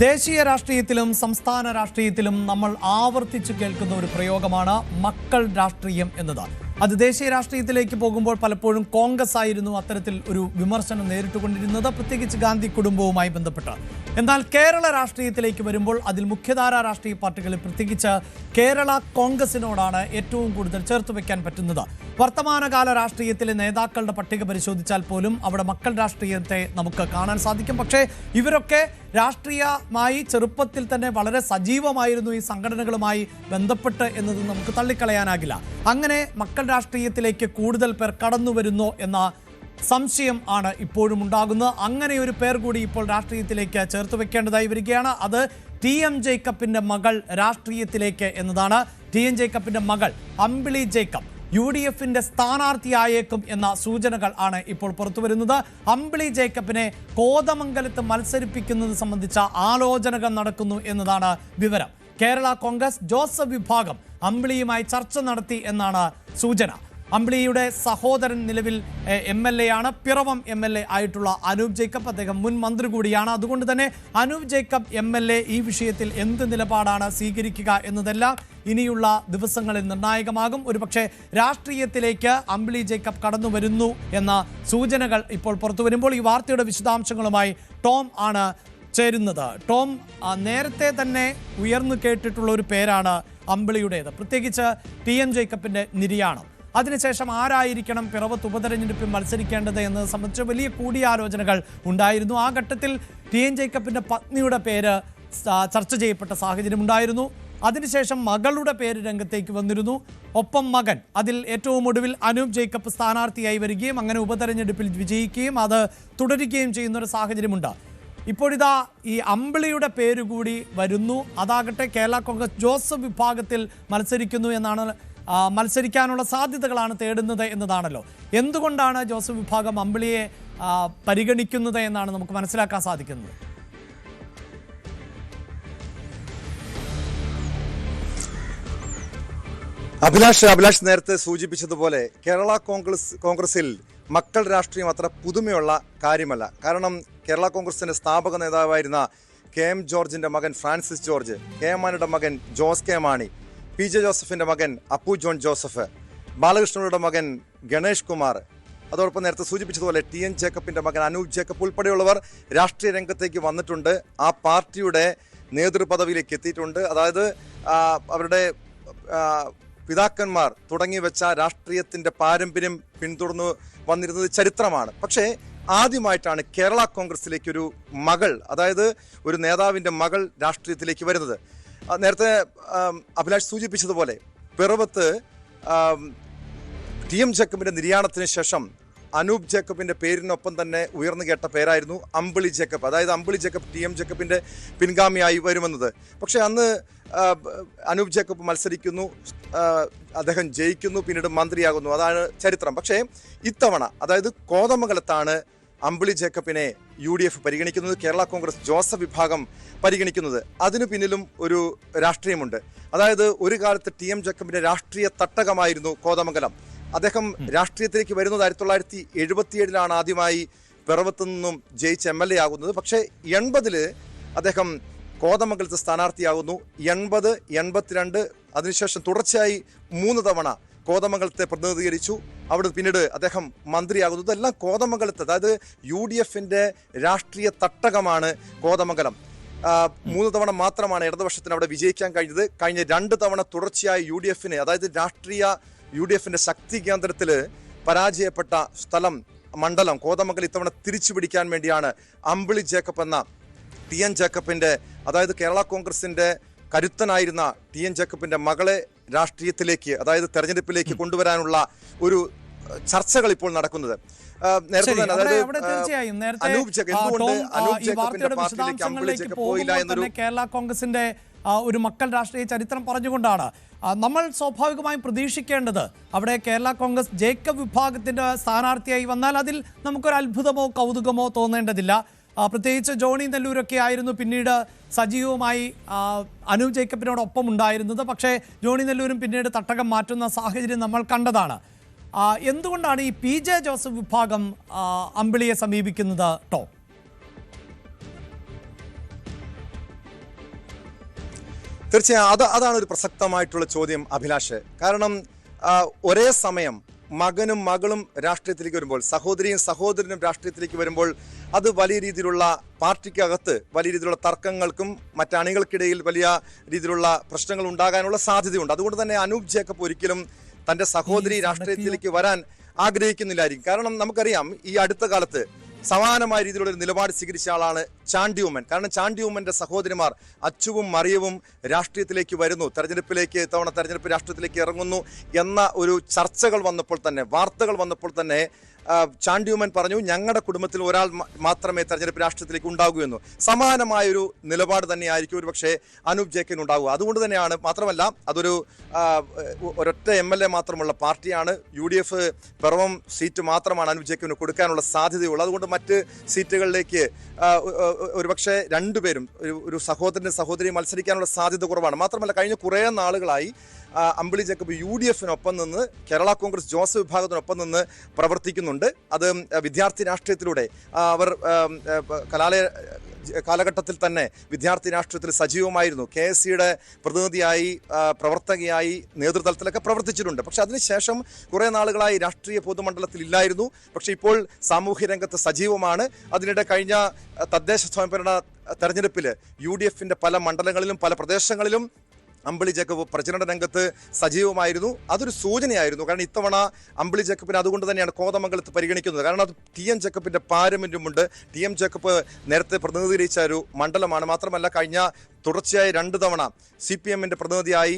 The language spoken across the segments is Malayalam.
ദേശീയ രാഷ്ട്രീയത്തിലും സംസ്ഥാന രാഷ്ട്രീയത്തിലും നമ്മൾ ആവർത്തിച്ച് കേൾക്കുന്ന ഒരു പ്രയോഗമാണ് മക്കൾ രാഷ്ട്രീയം എന്നത്. അത് ദേശീയ രാഷ്ട്രീയത്തിലേക്ക് പോകുമ്പോൾ പലപ്പോഴും കോൺഗ്രസ് ആയിരുന്നു അത്തരത്തിൽ ഒരു വിമർശനം നേരിട്ടുകൊണ്ടിരുന്നത്, പ്രത്യേകിച്ച് ഗാന്ധി കുടുംബവുമായി ബന്ധപ്പെട്ട്. എന്നാൽ കേരള രാഷ്ട്രീയത്തിലേക്ക് വരുമ്പോൾ അതിൽ മുഖ്യധാരാ രാഷ്ട്രീയ പാർട്ടികളിൽ പ്രത്യേകിച്ച് കേരള കോൺഗ്രസിനോടാണ് ഏറ്റവും കൂടുതൽ ചേർത്ത് വെക്കാൻ പറ്റുന്നത്. വർത്തമാനകാല രാഷ്ട്രീയത്തിലെ നേതാക്കളുടെ പട്ടിക പരിശോധിച്ചാൽ പോലും അവിടെ മക്കൾ രാഷ്ട്രീയത്തെ നമുക്ക് കാണാൻ സാധിക്കും. പക്ഷേ ഇവരൊക്കെ രാഷ്ട്രീയമായി ചെറുപ്പത്തിൽ തന്നെ വളരെ സജീവമായിരുന്നു ഈ സംഘടനകളുമായി ബന്ധപ്പെട്ട് എന്നത് നമുക്ക് തള്ളിക്കളയാനാകില്ല. അങ്ങനെ മക്കൾ രാഷ്ട്രീയത്തിലേക്ക് കൂടുതൽ പേർ കടന്നു വരുന്നോ എന്ന സംശയം ആണ് ഇപ്പോഴും ഉണ്ടാകുന്നത്. അങ്ങനെ ഒരു പേർ കൂടി ഇപ്പോൾ രാഷ്ട്രീയത്തിലേക്ക് ചേർത്ത് വെക്കേണ്ടതായി വരികയാണ്. അത് ടി.എം. ജേക്കബിന്റെ മകൾ രാഷ്ട്രീയത്തിലേക്ക് എന്നതാണ്. ടി.എം. ജേക്കബിന്റെ മകൾ അമ്പിളി ജേക്കബ് UDFന്റെ സ്ഥാനാർത്ഥിയായേക്കും എന്ന സൂചനകൾ ആണ് ഇപ്പോൾ പുറത്തുവരുന്നത്. അമ്പിളി ജേക്കബിനെ കോതമംഗലത്ത് മത്സരിപ്പിക്കുന്നത് സംബന്ധിച്ച ആലോചനകൾ നടക്കുന്നു എന്നതാണ് വിവരം. കേരള കോൺഗ്രസ് ജോസഫ് വിഭാഗം അമ്പിളിയുമായി ചർച്ച നടത്തി എന്നാണ് സൂചന. അമ്പിളിയുടെ സഹോദരൻ നിലവിൽ MLA ആണ്, പിറവം MLA ആയിട്ടുള്ള അനൂപ് ജേക്കബ്. അദ്ദേഹം മുൻ മന്ത്രി കൂടിയാണ്. അതുകൊണ്ട് തന്നെ അനൂപ് ജേക്കബ് MLA ഈ വിഷയത്തിൽ എന്ത് നിലപാടാണ് സ്വീകരിക്കുക എന്നതെല്ലാം ഇനിയുള്ള ദിവസങ്ങളിൽ നിർണായകമാകും. ഒരുപക്ഷെ രാഷ്ട്രീയത്തിലേക്ക് അമ്പിളി ജേക്കബ് കടന്നു വരുന്നു എന്ന സൂചനകൾ ഇപ്പോൾ പുറത്തു വരുമ്പോൾ ഈ വാർത്തയുടെ വിശദാംശങ്ങളുമായി ടോം ആണ് ചേരുന്നത്. ടോം, നേരത്തെ തന്നെ ഉയർന്നു കേട്ടിട്ടുള്ള ഒരു പേരാണ് അമ്പിളിയുടേത്, പ്രത്യേകിച്ച് ടി.എം. ജേക്കബിന്റെ നിര്യാണം. അതിനുശേഷം ആരായിരിക്കണം പിറവത്ത് ഉപതെരഞ്ഞെടുപ്പിൽ മത്സരിക്കേണ്ടത് എന്നത് സംബന്ധിച്ച് വലിയ കൂടിയാലോചനകൾ ഉണ്ടായിരുന്നു. ആ ഘട്ടത്തിൽ ടി.എം. ജേക്കബിന്റെ പത്നിയുടെ പേര് ചർച്ച ചെയ്യപ്പെട്ട സാഹചര്യം ഉണ്ടായിരുന്നു. അതിനുശേഷം മകളുടെ പേര് രംഗത്തേക്ക് വന്നിരുന്നു, ഒപ്പം മകൻ. അതിൽ ഏറ്റവും ഒടുവിൽ അനൂപ് ജേക്കബ് സ്ഥാനാർത്ഥിയായി വരികയും അങ്ങനെ ഉപതെരഞ്ഞെടുപ്പിൽ വിജയിക്കുകയും അത് തുടരുകയും ചെയ്യുന്ന ഒരു സാഹചര്യമുണ്ട്. ഇപ്പോഴിതാ ഈ അമ്പിളിയുടെ പേര് കൂടി വരുന്നു. അതാകട്ടെ കേരള കോൺഗ്രസ് ജോസഫ് വിഭാഗത്തിൽ മത്സരിക്കുന്നു എന്നാണ്, മത്സരിക്കാനുള്ള സാധ്യതകളാണ് തേടുന്നത് എന്നതാണല്ലോ. എന്തുകൊണ്ടാണ് ജോസഫ് വിഭാഗം അമ്പിളിയെ പരിഗണിക്കുന്നത് എന്നാണ് നമുക്ക് മനസ്സിലാക്കാൻ സാധിക്കുന്നത്. അഭിലാഷ് നേരത്തെ സൂചിപ്പിച്ചതുപോലെ കേരള കോൺഗ്രസിൽ മക്കൾ രാഷ്ട്രീയം അത്ര പുതുമയുള്ള കാര്യമല്ല. കാരണം കേരള കോൺഗ്രസിന്റെ സ്ഥാപക നേതാവായിരുന്ന KM ജോർജിന്റെ മകൻ ഫ്രാൻസിസ് ജോർജ്, KM മാണിയുടെ മകൻ ജോസ് കെ മാണി, PJ ജോസഫിന്റെ മകൻ അപ്പു ജോൺ ജോസഫ്, ബാലകൃഷ്ണയുടെ മകൻ ഗണേഷ് കുമാർ, അതോടൊപ്പം നേരത്തെ സൂചിപ്പിച്ചതുപോലെ ടി.എം. ജേക്കബിന്റെ മകൻ അനൂപ് ജേക്കബ് ഉൾപ്പെടെയുള്ളവർ രാഷ്ട്രീയ രംഗത്തേക്ക് വന്നിട്ടുണ്ട്. ആ പാർട്ടിയുടെ നേതൃപദവിയിലേക്ക് എത്തിയിട്ടുണ്ട്. അതായത് അവരുടെ പിതാക്കന്മാർ തുടങ്ങി വെച്ച രാഷ്ട്രീയത്തിന്റെ പാരമ്പര്യം പിന്തുടർന്നു വന്നിരുന്നത് ചരിത്രമാണ്. പക്ഷേ ആദ്യമായിട്ടാണ് കേരള കോൺഗ്രസിലേക്ക് ഒരു മകൾ, അതായത് ഒരു നേതാവിന്റെ മകൾ രാഷ്ട്രീയത്തിലേക്ക് വരുന്നത്. നേരത്തെ അഭിലാഷ് സൂചിപ്പിച്ചതുപോലെ പിറവത്ത് ടി.എം. ജേക്കബിന്റെ നിര്യാണത്തിന് ശേഷം അനൂപ് ജേക്കബിന്റെ പേരിനൊപ്പം തന്നെ ഉയർന്നു കേട്ട പേരായിരുന്നു അമ്പിളി ജേക്കബ്. അതായത് അമ്പിളി ജേക്കബ് ടി.എം. ജേക്കബിന്റെ പിൻഗാമിയായി വരുമെന്നത്. പക്ഷെ അന്ന് അനൂപ് ജേക്കബ് മത്സരിക്കുന്നു, അദ്ദേഹം ജയിക്കുന്നു, പിന്നീട് മന്ത്രിയാകുന്നു. അതാണ് ചരിത്രം. പക്ഷേ ഇത്തവണ അതായത് കോതമംഗലത്താണ് അമ്പിളി ജേക്കബിനെ UDF പരിഗണിക്കുന്നത്, കേരള കോൺഗ്രസ് ജോസഫ് വിഭാഗം പരിഗണിക്കുന്നത്. അതിനു പിന്നിലും ഒരു രാഷ്ട്രീയമുണ്ട്. അതായത് ഒരു കാലത്ത് ടി.എം. ജേക്കബിന്റെ രാഷ്ട്രീയ തട്ടകമായിരുന്നു കോതമംഗലം. അദ്ദേഹം രാഷ്ട്രീയത്തിലേക്ക് വരുന്നത് 1977 ആദ്യമായി പിറവത്തു നിന്നും ജയിച്ച് MLA ആകുന്നത്. പക്ഷേ 80 അദ്ദേഹം കോതമംഗലത്ത് സ്ഥാനാർത്ഥിയാകുന്നു. 80, 82, അതിനുശേഷം തുടർച്ചയായി 3 തവണ കോതമംഗലത്തെ പ്രതിനിധീകരിച്ചു. അവിടെ പിന്നീട് അദ്ദേഹം മന്ത്രിയാകുന്നു. ഇതെല്ലാം കോതമംഗലത്ത്, അതായത് UDFന്റെ രാഷ്ട്രീയ തട്ടകമാണ് കോതമംഗലം. 3 തവണ മാത്രമാണ് ഇടതുപക്ഷത്തിന് അവിടെ വിജയിക്കാൻ കഴിഞ്ഞത്. കഴിഞ്ഞ 2 തവണ തുടർച്ചയായി UDFന്, അതായത് രാഷ്ട്രീയ UDFന്റെ ശക്തി കേന്ദ്രത്തിൽ പരാജയപ്പെട്ട സ്ഥലം, മണ്ഡലം കോതമംഗലം ഇത്തവണ തിരിച്ചു പിടിക്കാൻ വേണ്ടിയാണ് അമ്പിളി ജേക്കബ് എന്ന ടി.എം. ജേക്കബിന്റെ, അതായത് കേരള കോൺഗ്രസിന്റെ കരുത്തനായിരുന്ന ടി.എം. ജേക്കബിന്റെ മകളെ രാഷ്ട്രീയത്തിലേക്ക്, അതായത് തെരഞ്ഞെടുപ്പിലേക്ക് കൊണ്ടുവരാനുള്ള ഒരു ചർച്ചകൾ ഇപ്പോൾ നടക്കുന്നത്. നേരത്തെ തന്നെ അനൂപ് ജേക്കബിന്റെ പാർട്ടിയിലേക്ക് അമ്പിളി ജേക്കബ് പോയില്ല എന്നൊരു കേരള കോൺഗ്രസിന്റെ ഒരു മക്കൾ രാഷ്ട്രീയ ചരിത്രം പറഞ്ഞുകൊണ്ടാണ് നമ്മൾ സ്വാഭാവികമായും പ്രതീക്ഷിക്കേണ്ടത് അവിടെ കേരള കോൺഗ്രസ് ജേക്കബ് വിഭാഗത്തിന്റെ സ്ഥാനാർത്ഥിയായി വന്നാൽ അതിൽ നമുക്കൊരു അത്ഭുതമോ കൗതുകമോ തോന്നേണ്ടതില്ല. പ്രത്യേകിച്ച് ജോണി നെല്ലൂരൊക്കെ ആയിരുന്നു പിന്നീട് സജീവമായി അനൂപ് ജേക്കബിനോടൊപ്പം ഉണ്ടായിരുന്നത്. പക്ഷേ ജോണി നെല്ലൂരും പിന്നീട് തട്ടകം മാറ്റുന്ന സാഹചര്യം നമ്മൾ കണ്ടതാണ്. എന്തുകൊണ്ടാണ് ഈ PJ ജോസഫ് വിഭാഗം അമ്പിളിയെ സമീപിക്കുന്നത്? തീർച്ചയായും അതാണ് ഒരു പ്രസക്തമായിട്ടുള്ള ചോദ്യം അഭിലാഷ്. കാരണം ഒരേ സമയം മകനും മകളും രാഷ്ട്രീയത്തിലേക്ക് വരുമ്പോൾ, സഹോദരിയും സഹോദരനും രാഷ്ട്രീയത്തിലേക്ക് വരുമ്പോൾ അത് വലിയ രീതിയിലുള്ള പാർട്ടിക്കകത്ത് വലിയ രീതിയിലുള്ള തർക്കങ്ങൾക്കും മറ്റണികൾക്കിടയിൽ വലിയ രീതിയിലുള്ള പ്രശ്നങ്ങൾ ഉണ്ടാകാനുള്ള സാധ്യതയുണ്ട്. അതുകൊണ്ട് തന്നെ അനൂപ് ജേക്കബ് ഒരിക്കലും തൻ്റെ സഹോദരി രാഷ്ട്രീയത്തിലേക്ക് വരാൻ ആഗ്രഹിക്കുന്നില്ലായിരിക്കും. കാരണം നമുക്കറിയാം ഈ അടുത്ത കാലത്ത് സമാനമായ രീതിയിലുള്ള ഒരു നിലപാട് സ്വീകരിച്ച ആളാണ് ചാണ്ടി ഉമ്മൻ. കാരണം ചാണ്ടി ഉമ്മന്റെ സഹോദരിമാർ അച്ചുവും മറിയവും രാഷ്ട്രീയത്തിലേക്ക് വരുന്നു, തെരഞ്ഞെടുപ്പ് രാഷ്ട്രീയത്തിലേക്ക് ഇറങ്ങുന്നു എന്ന ഒരു ചർച്ചകൾ വന്നപ്പോൾ തന്നെ, വാർത്തകൾ വന്നപ്പോൾ തന്നെ ചാണ്ടി ഉമ്മൻ പറഞ്ഞു, ഞങ്ങളുടെ കുടുംബത്തിൽ ഒരാൾ മാത്രമേ തെരഞ്ഞെടുപ്പ് രാഷ്ട്രീയത്തിലേക്ക് ഉണ്ടാകൂ എന്ന്. സമാനമായൊരു നിലപാട് തന്നെയായിരിക്കും ഒരു പക്ഷേ അനൂപ് ജേക്കബിന് ഉണ്ടാകുക. അതുകൊണ്ട് തന്നെയാണ്, മാത്രമല്ല അതൊരു ഒരൊറ്റ MLA മാത്രമുള്ള പാർട്ടിയാണ്. UDF പിറവം സീറ്റ് മാത്രമാണ് അനൂപ് ജേക്കബിന് കൊടുക്കാനുള്ള സാധ്യതയുള്ളത്. അതുകൊണ്ട് മറ്റ് സീറ്റുകളിലേക്ക് ഒരുപക്ഷെ രണ്ടുപേരും, ഒരു സഹോദരനും സഹോദരിയും മത്സരിക്കാനുള്ള സാധ്യത കുറവാണ്. മാത്രമല്ല കഴിഞ്ഞ കുറേ നാളുകളായി അമ്പിളി ജേക്കബ് UDFനൊപ്പം നിന്ന്, കേരള കോൺഗ്രസ് ജോസഫ് വിഭാഗത്തിനൊപ്പം നിന്ന് പ്രവർത്തിക്കുന്നുണ്ട്. അത് വിദ്യാർത്ഥി രാഷ്ട്രീയത്തിലൂടെ അവർ കാലഘട്ടത്തിൽ തന്നെ വിദ്യാർത്ഥി രാഷ്ട്രീയത്തിൽ സജീവമായിരുന്നു. KSCയുടെ പ്രതിനിധിയായി, പ്രവർത്തകയായി, നേതൃതലത്തിലൊക്കെ പ്രവർത്തിച്ചിട്ടുണ്ട്. പക്ഷെ അതിനുശേഷം കുറേ നാളുകളായി രാഷ്ട്രീയ പൊതുമണ്ഡലത്തിൽ ഇല്ലായിരുന്നു. പക്ഷെ ഇപ്പോൾ സാമൂഹ്യ രംഗത്ത് സജീവമാണ്. അതിനിടെ കഴിഞ്ഞ തദ്ദേശ സ്വയംഭരണ തെരഞ്ഞെടുപ്പിൽ UDFന്റെ പല മണ്ഡലങ്ങളിലും പല പ്രദേശങ്ങളിലും അമ്പിളി ജേക്കബ് പ്രചരണ രംഗത്ത് സജീവമായിരുന്നു. അതൊരു സൂചനയായിരുന്നു. കാരണം ഇത്തവണ അമ്പിളി ജേക്കബിനെ അതുകൊണ്ട് തന്നെയാണ് കോതമംഗലത്ത് പരിഗണിക്കുന്നത്. കാരണം അത് TM ജേക്കബിന്റെ പാരമ്പര്യമുണ്ട്. TM ജേക്കബ് നേരത്തെ പ്രതിനിധീകരിച്ച ഒരു മണ്ഡലമാണ്. മാത്രമല്ല കഴിഞ്ഞ തുടർച്ചയായി 2 തവണ CPMന്റെ പ്രതിനിധിയായി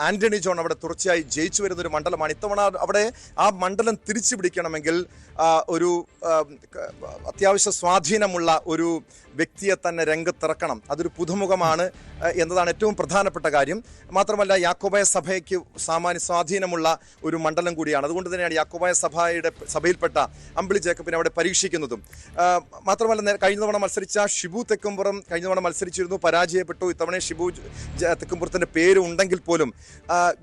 ആന്റണി ജോൺ അവിടെ തുടർച്ചയായി ജയിച്ചു വരുന്നൊരു മണ്ഡലമാണ്. ഇത്തവണ അവിടെ ആ മണ്ഡലം തിരിച്ചു പിടിക്കണമെങ്കിൽ ഒരു അത്യാവശ്യ സ്വാധീനമുള്ള ഒരു വ്യക്തിയെ തന്നെ രംഗത്തിറക്കണം. അതൊരു പുതുമുഖമാണ് എന്നതാണ് ഏറ്റവും പ്രധാനപ്പെട്ട കാര്യം. മാത്രമല്ല യാക്കോബായ സഭയ്ക്ക് സാമാന്യ സ്വാധീനമുള്ള ഒരു മണ്ഡലം കൂടിയാണ്. അതുകൊണ്ട് തന്നെയാണ് യാക്കോബായ സഭയിൽപ്പെട്ട അമ്പിളി ജേക്കബിനെ അവിടെ പരീക്ഷിക്കുന്നതും. മാത്രമല്ല കഴിഞ്ഞ തവണ മത്സരിച്ച ഷിബു തെക്കുംപുറം കഴിഞ്ഞ തവണ മത്സരിച്ചിരുന്നു, പരാജയപ്പെട്ടു. ഇത്തവണ ഷിബു തെക്കുംപുറത്തിന്റെ പേര് ഉണ്ടെങ്കിൽ പോലും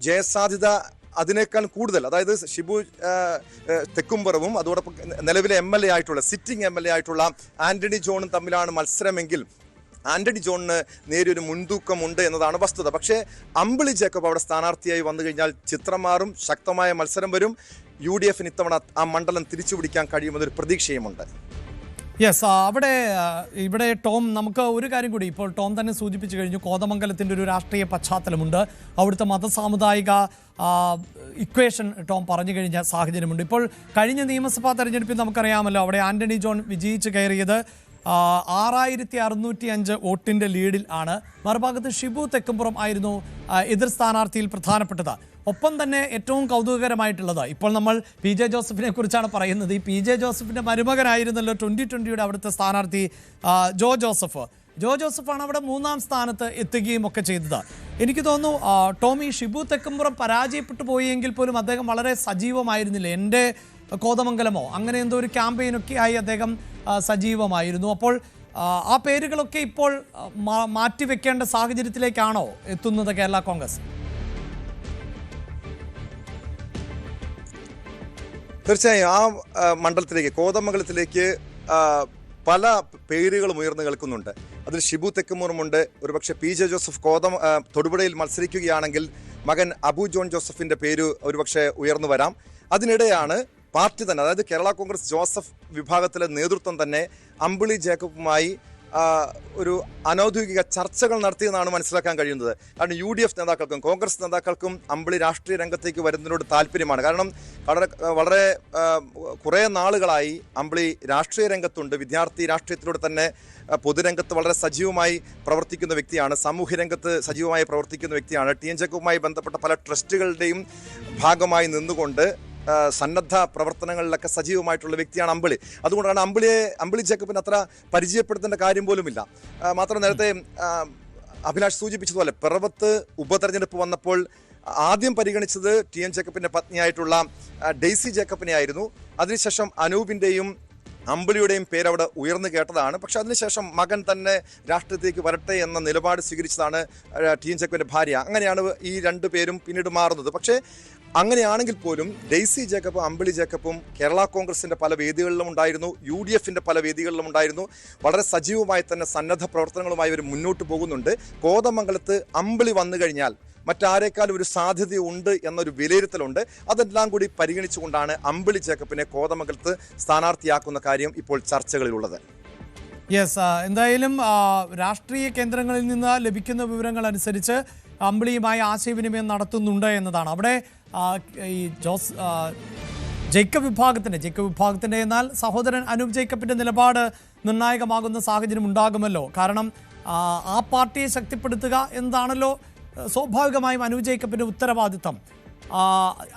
ജയസാധ്യത അതിനേക്കാൾ കൂടുതൽ, അതായത് ഷിബു തെക്കുംപുറവും അതോടൊപ്പം നിലവിലെ MLA ആയിട്ടുള്ള, സിറ്റിംഗ് MLA ആയിട്ടുള്ള ആന്റണി ജോണും തമ്മിലാണ് മത്സരമെങ്കിൽ ആന്റണി ജോണിന് നേരിയൊരു മുൻതൂക്കമുണ്ട് എന്നതാണ് വസ്തുത. പക്ഷേ അമ്പിളി ജേക്കബ് അവിടെ സ്ഥാനാർത്ഥിയായി വന്നു കഴിഞ്ഞാൽ ചിത്രം മാറും, ശക്തമായ മത്സരം വരും. UDFന് ഇത്തവണ ആ മണ്ഡലം തിരിച്ചുപിടിക്കാൻ കഴിയുമെന്നൊരു പ്രതീക്ഷയുമുണ്ട്. യെസ്, ഇവിടെ ടോം, നമുക്ക് ഒരു കാര്യം കൂടി ഇപ്പോൾ ടോം തന്നെ സൂചിപ്പിച്ചു കഴിഞ്ഞു. കോതമംഗലത്തിൻ്റെ ഒരു രാഷ്ട്രീയ പശ്ചാത്തലമുണ്ട്, അവിടുത്തെ മതസാമുദായിക ഇക്വേഷൻ ടോം പറഞ്ഞു കഴിഞ്ഞ സാഹചര്യമുണ്ട്. ഇപ്പോൾ കഴിഞ്ഞ നിയമസഭാ തെരഞ്ഞെടുപ്പിൽ നമുക്കറിയാമല്ലോ, അവിടെ ആന്റണി ജോൺ വിജയിച്ച് കയറിയത് 6605 വോട്ടിൻ്റെ ലീഡിൽ ആണ്. മറുഭാഗത്ത് ഷിബു തെക്കുംപുറം ആയിരുന്നു എതിർ സ്ഥാനാർത്ഥിയിൽ പ്രധാനപ്പെട്ടത്. ഒപ്പം തന്നെ ഏറ്റവും കൗതുകകരമായിട്ടുള്ളത്, ഇപ്പോൾ നമ്മൾ PJ ജോസഫിനെ കുറിച്ചാണ് പറയുന്നത്. ഈ PJ ജോസഫിൻ്റെ മരുമകനായിരുന്നല്ലോ 2020 അവിടുത്തെ സ്ഥാനാർത്ഥി ജോ ജോസഫാണ് അവിടെ 3ാം സ്ഥാനത്ത് എത്തുകയും ഒക്കെ ചെയ്തത്. എനിക്ക് തോന്നുന്നു ടോമി, ഷിബു തെക്കുംപുറം പരാജയപ്പെട്ടു പോയെങ്കിൽ പോലും അദ്ദേഹം വളരെ സജീവമായിരുന്നില്ല. എൻ്റെ കോതമംഗലമോ അങ്ങനെ എന്തോ ഒരു ക്യാമ്പയിനൊക്കെ ആയി അദ്ദേഹം സജീവമായിരുന്നു. അപ്പോൾ ആ പേരുകളൊക്കെ ഇപ്പോൾ മാറ്റിവെക്കേണ്ട സാഹചര്യത്തിലേക്കാണോ എത്തുന്നത് കേരള കോൺഗ്രസ്? തീർച്ചയായും ആ മണ്ഡലത്തിലേക്ക്, കോതമംഗലത്തിലേക്ക് പല പേരുകളും ഉയർന്നു കേൾക്കുന്നുണ്ട്. അതിൽ ഷിബു തെക്കുംപുറമുണ്ട്. ഒരുപക്ഷെ PJ ജോസഫ് തൊടുപുഴയിൽ മത്സരിക്കുകയാണെങ്കിൽ മകൻ അബു ജോൺ ജോസഫിന്റെ പേര് ഒരുപക്ഷെ ഉയർന്നു വരാം. അതിനിടെയാണ് പാർട്ടി തന്നെ, അതായത് കേരള കോൺഗ്രസ് ജോസഫ് വിഭാഗത്തിലെ നേതൃത്വം തന്നെ അമ്പിളി ജേക്കബുമായി ഒരു അനൗദ്യോഗിക ചർച്ചകൾ നടത്തിയെന്നാണ് മനസ്സിലാക്കാൻ കഴിയുന്നത്. കാരണം UDF നേതാക്കൾക്കും കോൺഗ്രസ് നേതാക്കൾക്കും അമ്പിളി രാഷ്ട്രീയ രംഗത്തേക്ക് വരുന്നതിനോട് താല്പര്യമാണ്. കാരണം വളരെ കുറേ നാളുകളായി അമ്പിളി രാഷ്ട്രീയ രംഗത്തുണ്ട്. വിദ്യാർത്ഥി രാഷ്ട്രീയത്തിലൂടെ തന്നെ പൊതുരംഗത്ത് വളരെ സജീവമായി പ്രവർത്തിക്കുന്ന വ്യക്തിയാണ്. സാമൂഹ്യ രംഗത്ത് സജീവമായി പ്രവർത്തിക്കുന്ന വ്യക്തിയാണ്. TM ജേക്കബുമായി ബന്ധപ്പെട്ട പല ട്രസ്റ്റുകളുടെയും ഭാഗമായി നിന്നുകൊണ്ട് സന്നദ്ധ പ്രവർത്തനങ്ങളിലൊക്കെ സജീവമായിട്ടുള്ള വ്യക്തിയാണ് അമ്പിളി. അതുകൊണ്ടാണ് അമ്പിളി ജേക്കബിന് അത്ര പരിചയപ്പെടുത്തേണ്ട കാര്യം പോലുമില്ല. മാത്രം നേരത്തെ അഭിലാഷ് സൂചിപ്പിച്ചതുപോലെ പിറവത്ത് ഉപതെരഞ്ഞെടുപ്പ് വന്നപ്പോൾ ആദ്യം പരിഗണിച്ചത് TM ജേക്കബിന്റെ പത്നിയായിട്ടുള്ള ഡെയ്സി ജേക്കബിനെ ആയിരുന്നു. അതിനുശേഷം അനൂപിന്റെയും അമ്പിളിയുടെയും പേര് അവിടെ ഉയർന്നു കേട്ടതാണ്. പക്ഷെ അതിനുശേഷം മകൻ തന്നെ രാഷ്ട്രീയത്തിലേക്ക് വരട്ടെ എന്ന നിലപാട് സ്വീകരിച്ചതാണ് TM ജേക്കബിന്റെ ഭാര്യ. അങ്ങനെയാണ് ഈ 2 പേരും പിന്നീട് മാറുന്നത്. പക്ഷേ അങ്ങനെയാണെങ്കിൽ പോലും ഡെയ്സി ജേക്കബും അമ്പിളി ജേക്കബും കേരള കോൺഗ്രസിന്റെ പല വേദികളിലും ഉണ്ടായിരുന്നു, UDFന്റെ പല വേദികളിലും ഉണ്ടായിരുന്നു. വളരെ സജീവമായി തന്നെ സന്നദ്ധ പ്രവർത്തനങ്ങളുമായി ഇവർ മുന്നോട്ട് പോകുന്നുണ്ട്. കോതമംഗലത്ത് അമ്പിളി വന്നു കഴിഞ്ഞാൽ മറ്റാരേക്കാളും ഒരു സാധ്യതയുണ്ട് എന്നൊരു വിലയിരുത്തലുണ്ട്. അതെല്ലാം കൂടി പരിഗണിച്ചുകൊണ്ടാണ് അമ്പിളി ജേക്കബിനെ കോതമംഗലത്ത് സ്ഥാനാർത്ഥിയാക്കുന്ന കാര്യം ഇപ്പോൾ ചർച്ചകളിലുള്ളത്. യെസ്, എന്തായാലും രാഷ്ട്രീയ കേന്ദ്രങ്ങളിൽ നിന്ന് ലഭിക്കുന്ന വിവരങ്ങൾ അനുസരിച്ച് അമ്പിളിയുമായി ആശയവിനിമയം നടത്തുന്നുണ്ട് എന്നതാണ്. അവിടെ ഈ ജേക്കബ് വിഭാഗത്തിൻ്റെ എന്നാൽ സഹോദരൻ അനൂപ് ജേക്കബിൻ്റെ നിലപാട് നിർണായകമാകുന്ന സാഹചര്യം ഉണ്ടാകുമല്ലോ. കാരണം ആ പാർട്ടിയെ ശക്തിപ്പെടുത്തുക എന്നതാണല്ലോ സ്വാഭാവികമായും അനൂപ് ജേക്കബിൻ്റെ ഉത്തരവാദിത്തം.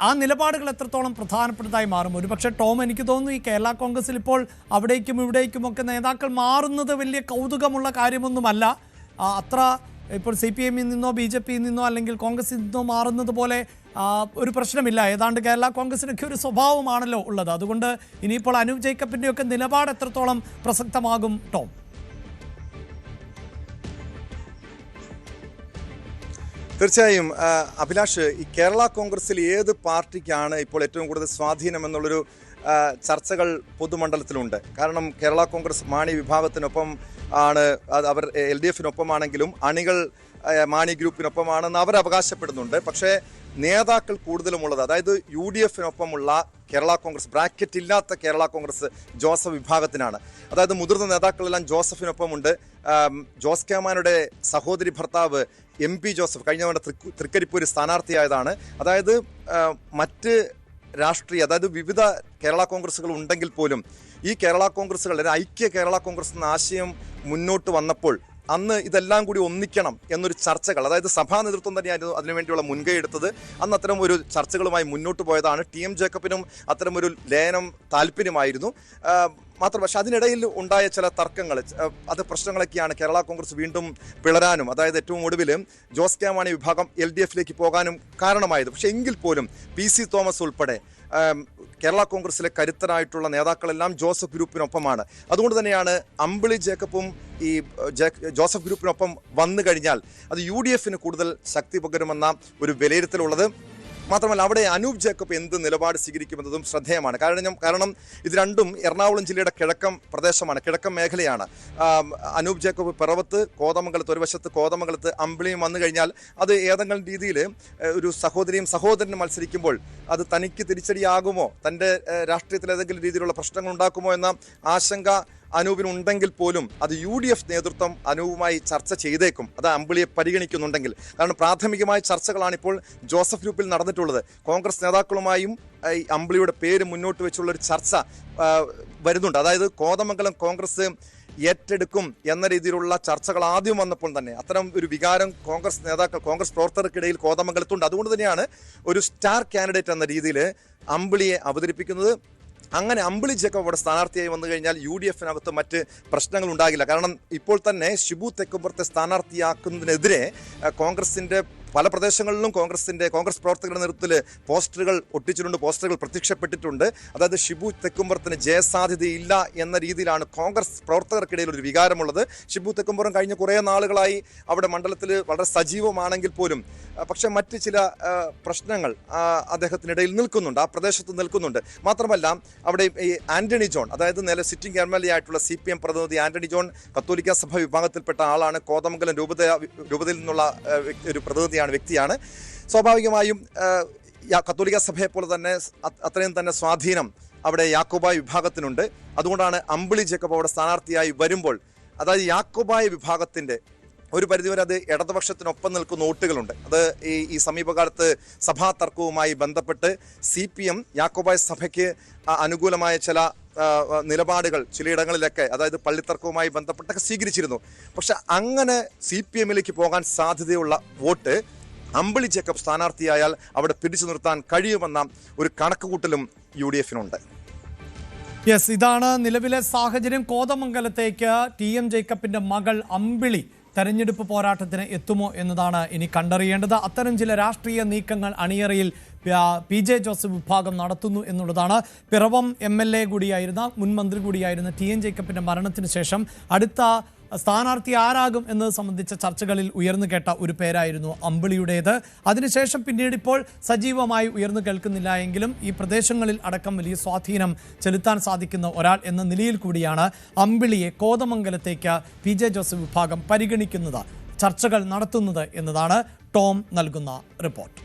ആ നിലപാടുകൾ എത്രത്തോളം പ്രധാനപ്പെട്ടതായി മാറും? ഒരുപക്ഷെ ടോം, എനിക്ക് തോന്നുന്നു ഈ കേരള കോൺഗ്രസിൽ ഇപ്പോൾ അവിടേക്കും ഇവിടേക്കുമൊക്കെ നേതാക്കൾ മാറുന്നത് വലിയ കൗതുകമുള്ള കാര്യമൊന്നുമല്ല. അത്ര ഇപ്പോൾ CPM നിന്നോ BJP നിന്നോ അല്ലെങ്കിൽ കോൺഗ്രസിൽ നിന്നോ മാറുന്നത് പോലെ ഒരു പ്രശ്നമില്ല. ഏതാണ്ട് കേരള കോൺഗ്രസിനൊക്കെ ഒരു സ്വഭാവമാണല്ലോ ഉള്ളത്. അതുകൊണ്ട് ഇനിയിപ്പോൾ അനൂപ് ജേക്കബിൻ്റെയൊക്കെ നിലപാട് എത്രത്തോളം പ്രസക്തമാകും ടോം? തീർച്ചയായും അഭിലാഷ്, ഈ കേരള കോൺഗ്രസിൽ ഏത് പാർട്ടിക്കാണ് ഇപ്പോൾ ഏറ്റവും കൂടുതൽ സ്വാധീനം എന്നുള്ളൊരു ചർച്ചകൾ പൊതുമണ്ഡലത്തിലുണ്ട്. കാരണം കേരള കോൺഗ്രസ് മാണി വിഭാഗത്തിനൊപ്പം ആണ്, അവർ LDFനൊപ്പമാണെങ്കിലും അണികൾ മാണി ഗ്രൂപ്പിനൊപ്പമാണെന്ന് അവർ അവകാശപ്പെടുന്നുണ്ട്. പക്ഷേ നേതാക്കൾ കൂടുതലുമുള്ളത്, അതായത് UDFനൊപ്പമുള്ള കേരള കോൺഗ്രസ്, ബ്രാക്കറ്റ് ഇല്ലാത്ത കേരള കോൺഗ്രസ് ജോസഫ് വിഭാഗത്തിനാണ്. അതായത് മുതിർന്ന നേതാക്കളെല്ലാം ജോസഫിനൊപ്പമുണ്ട്. ജോസ് കെ മാണിയുടെ സഹോദരി ഭർത്താവ് MP ജോസഫ് കഴിഞ്ഞ തവണ തൃക്കരിപ്പൂര് സ്ഥാനാർത്ഥിയായതാണ്. അതായത് മറ്റ് രാഷ്ട്രീയ, അതായത് വിവിധ കേരള കോൺഗ്രസുകൾ ഉണ്ടെങ്കിൽ പോലും ഈ കേരള കോൺഗ്രസുകൾ ഐക്യ കേരള കോൺഗ്രസ് എന്ന ആശയം മുന്നോട്ട് വന്നപ്പോൾ അന്ന് ഇതെല്ലാം കൂടി ഒന്നിക്കണം എന്നൊരു ചർച്ചകൾ, അതായത് സഭാ നേതൃത്വം തന്നെയായിരുന്നു അതിനുവേണ്ടിയുള്ള മുൻകൈ എടുത്തത്. അന്ന് അത്തരം ഒരു ചർച്ചകളുമായി മുന്നോട്ട് പോയതാണ്. TM ജേക്കബിനും അത്തരമൊരു ലയനം താല്പര്യമായിരുന്നു. പക്ഷെ അതിനിടയിൽ ഉണ്ടായ ചില തർക്കങ്ങൾ, അത് പ്രശ്നങ്ങളൊക്കെയാണ് കേരള കോൺഗ്രസ് വീണ്ടും പിളരാനും, അതായത് ഏറ്റവും ഒടുവിൽ ജോസ് കെ മാണി വിഭാഗം LDFലേക്ക് പോകാനും കാരണമായത്. പക്ഷെ എങ്കിൽ പോലും PC തോമസ് ഉൾപ്പെടെ കേരള കോൺഗ്രസിലെ കരുത്തരായിട്ടുള്ള നേതാക്കളെല്ലാം ജോസഫ് ഗ്രൂപ്പിനൊപ്പമാണ്. അതുകൊണ്ട് തന്നെയാണ് അമ്പിളി ജേക്കബും ഈ ജോസഫ് ഗ്രൂപ്പിനൊപ്പം വന്നു കഴിഞ്ഞാൽ അത് UDFന് കൂടുതൽ ശക്തി പകരുമെന്ന ഒരു വിലയിരുത്തലുള്ളത്. മാത്രമല്ല അവിടെ അനൂപ് ജേക്കബ് എന്ത് നിലപാട് സ്വീകരിക്കുമെന്നതും ശ്രദ്ധേയമാണ്. കാരണം ഇത് രണ്ടും എറണാകുളം ജില്ലയുടെ കിഴക്കൻ പ്രദേശമാണ്, കിഴക്കൻ മേഖലയാണ്. അനൂപ് ജേക്കബ് പിറവത്ത്, കോതമംഗലത്ത്, ഒരു വശത്ത് കോതമംഗലത്ത് അമ്പിളിയും വന്നു കഴിഞ്ഞാൽ അത് ഏതെങ്കിലും രീതിയിൽ ഒരു സഹോദരിയും സഹോദരനും മത്സരിക്കുമ്പോൾ അത് തനിക്ക് തിരിച്ചടിയാകുമോ, തൻ്റെ രാഷ്ട്രീയത്തിൽ ഏതെങ്കിലും രീതിയിലുള്ള പ്രശ്നങ്ങൾ ഉണ്ടാക്കുമോ എന്ന ആശങ്ക അനൂപിനുണ്ടെങ്കിൽ പോലും അത് UDF നേതൃത്വം അനൂപുമായി ചർച്ച ചെയ്തേക്കും, അത് അമ്പിളിയെ പരിഗണിക്കുന്നുണ്ടെങ്കിൽ. കാരണം പ്രാഥമികമായ ചർച്ചകളാണ് ഇപ്പോൾ ജോസഫ് ഗ്രൂപ്പിൽ നടന്നിട്ടുള്ളത്. കോൺഗ്രസ് നേതാക്കളുമായും ഈ അമ്പിളിയുടെ പേര് മുന്നോട്ട് വെച്ചുള്ളൊരു ചർച്ച വരുന്നുണ്ട്. അതായത് കോതമംഗലം കോൺഗ്രസ് ഏറ്റെടുക്കും എന്ന രീതിയിലുള്ള ചർച്ചകൾ ആദ്യം വന്നപ്പോൾ തന്നെ അത്തരം ഒരു വികാരം കോൺഗ്രസ് നേതാക്കൾ, കോൺഗ്രസ് പ്രവർത്തകർക്കിടയിൽ കോതമംഗലത്തുണ്ട്. അതുകൊണ്ട് തന്നെയാണ് ഒരു സ്റ്റാർ കാൻഡിഡേറ്റ് എന്ന രീതിയിൽ അമ്പിളിയെ അവതരിപ്പിക്കുന്നത്. അങ്ങനെ അമ്പിളി ജേക്കബ് അവിടെ സ്ഥാനാർത്ഥിയായി വന്നു കഴിഞ്ഞാൽ UDFനകത്ത് മറ്റ് പ്രശ്നങ്ങൾ ഉണ്ടാകില്ല. കാരണം ഇപ്പോൾ തന്നെ ഷിബു തെക്കുംപുറത്തെ സ്ഥാനാർത്ഥിയാക്കുന്നതിനെതിരെ കോൺഗ്രസിൻ്റെ പല പ്രദേശങ്ങളിലും കോൺഗ്രസ് പ്രവർത്തകരുടെ നേതൃത്വത്തിൽ പോസ്റ്ററുകൾ ഒട്ടിച്ചിട്ടുണ്ട്, പോസ്റ്ററുകൾ പ്രത്യക്ഷപ്പെട്ടിട്ടുണ്ട്. അതായത് ഷിബു തെക്കുംപുറത്തിന് ജയസാധ്യതയില്ല എന്ന രീതിയിലാണ് കോൺഗ്രസ് പ്രവർത്തകർക്കിടയിൽ ഒരു വികാരമുള്ളത്. ഷിബു തെക്കുംപുറം കഴിഞ്ഞ കുറേ നാളുകളായി അവിടെ മണ്ഡലത്തിൽ വളരെ സജീവമാണെങ്കിൽ പോലും പക്ഷേ മറ്റ് ചില പ്രശ്നങ്ങൾ അദ്ദേഹത്തിനിടയിൽ നിൽക്കുന്നുണ്ട്, ആ പ്രദേശത്ത് നിൽക്കുന്നുണ്ട്. മാത്രമല്ല അവിടെ ഈ ആന്റണി ജോൺ, അതായത് നില സിറ്റിംഗ് MLA ആയിട്ടുള്ള CPM പ്രതിനിധി ആന്റണി ജോൺ കത്തോലിക്ക സഭ വിഭാഗത്തിൽപ്പെട്ട ആളാണ്. കോതമംഗലം രൂപതയിൽ നിന്നുള്ള ഒരു പ്രതിനിധിയാണ്, വ്യക്തിയാണ്. സ്വാഭാവികമായും കത്തോലിക്ക സഭയെ പോലെ തന്നെ അത്രയും തന്നെ സ്വാധീനം അവിടെ യാക്കോബായ വിഭാഗത്തിനുണ്ട്. അതുകൊണ്ടാണ് അമ്പിളി ജേക്കബ് അവിടെ സ്ഥാനാർത്ഥിയായി വരുമ്പോൾ, അതായത് യാക്കോബായ വിഭാഗത്തിൻ്റെ ഒരു പരിധിവരെ അത് ഇടതുപക്ഷത്തിനൊപ്പം നിൽക്കുന്ന വോട്ടുകളുണ്ട്. അത് ഈ സമീപകാലത്ത് സഭാ തർക്കവുമായി ബന്ധപ്പെട്ട് CPM യാക്കോബായ സഭയ്ക്ക് അനുകൂലമായ ചില നിലപാടുകൾ ചിലയിടങ്ങളിലൊക്കെ, അതായത് പള്ളിത്തർക്കവുമായി ബന്ധപ്പെട്ടൊക്കെ സ്വീകരിച്ചിരുന്നു. പക്ഷെ അങ്ങനെ CPMലേക്ക് പോകാൻ സാധ്യതയുള്ള വോട്ട് അമ്പിളി ജേക്കബ് സ്ഥാനാർത്ഥിയായാൽ അവിടെ പിടിച്ചു നിർത്താൻ കഴിയുമെന്ന ഒരു കണക്കുകൂട്ടലും UDFനുണ്ട്. യെസ്, ഇതാണ് നിലവിലെ സാഹചര്യം. കോതമംഗലത്തേക്ക് TM ജേക്കബിന്റെ മകൾ അമ്പിളി തെരഞ്ഞെടുപ്പ് പോരാട്ടത്തിന് എത്തുമോ എന്നതാണ് ഇനി കണ്ടറിയേണ്ടത്. അത്തരം ചില രാഷ്ട്രീയ നീക്കങ്ങൾ അണിയറയിൽ PJ ജോസഫ് വിഭാഗം നടത്തുന്നു എന്നുള്ളതാണ്. പിറവം MLA കൂടിയായിരുന്ന, മുൻ മന്ത്രി കൂടിയായിരുന്ന TM ജേക്കബിന്റെ മരണത്തിന് ശേഷം അടുത്ത സ്ഥാനാർത്ഥി ആരാകും എന്നത് സംബന്ധിച്ച ചർച്ചകളിൽ ഉയർന്നു കേട്ട ഒരു പേരായിരുന്നു അമ്പിളിയുടേത്. അതിനുശേഷം പിന്നീട് ഇപ്പോൾ സജീവമായി ഉയർന്നു കേൾക്കുന്നില്ല എങ്കിലും ഈ പ്രദേശങ്ങളിൽ അടക്കം വലിയ സ്വാധീനം ചെലുത്താൻ സാധിക്കുന്ന ഒരാൾ എന്ന നിലയിൽ കൂടിയാണ് അമ്പിളിയെ കോതമംഗലത്തേക്ക് പി ജെ ജോസഫ് വിഭാഗം പരിഗണിക്കുന്നത്, ചർച്ചകൾ നടത്തുന്നത് എന്നതാണ് ടോം നൽകുന്ന റിപ്പോർട്ട്.